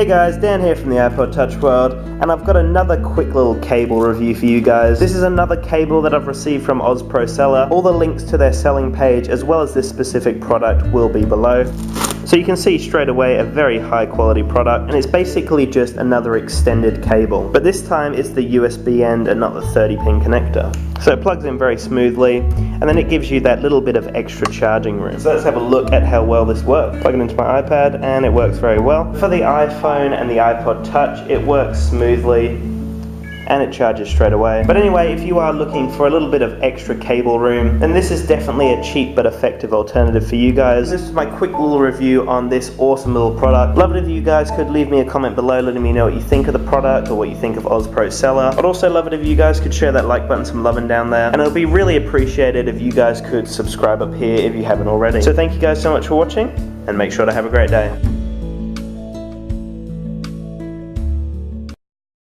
Hey guys, Dan here from the iPod Touch world, and I've got another quick little cable review for you guys. This is another cable that I've received from Oz Pro Seller. All the links to their selling page as well as this specific product will be below. So you can see straight away a very high quality product, and it's basically just another extended cable. But this time it's the USB end and not the 30-pin connector. So it plugs in very smoothly, and then it gives you that little bit of extra charging room. So let's have a look at how well this works. Plug it into my iPad and it works very well. For the iPhone and the iPod Touch, it works smoothly and it charges straight away. But anyway, if you are looking for a little bit of extra cable room, then this is definitely a cheap but effective alternative for you guys. This is my quick little review on this awesome little product. Love it if you guys could leave me a comment below letting me know what you think of the product or what you think of Oz Pro Seller. I'd also love it if you guys could share that like button some loving down there, and it would be really appreciated if you guys could subscribe up here if you haven't already. So thank you guys so much for watching, and make sure to have a great day.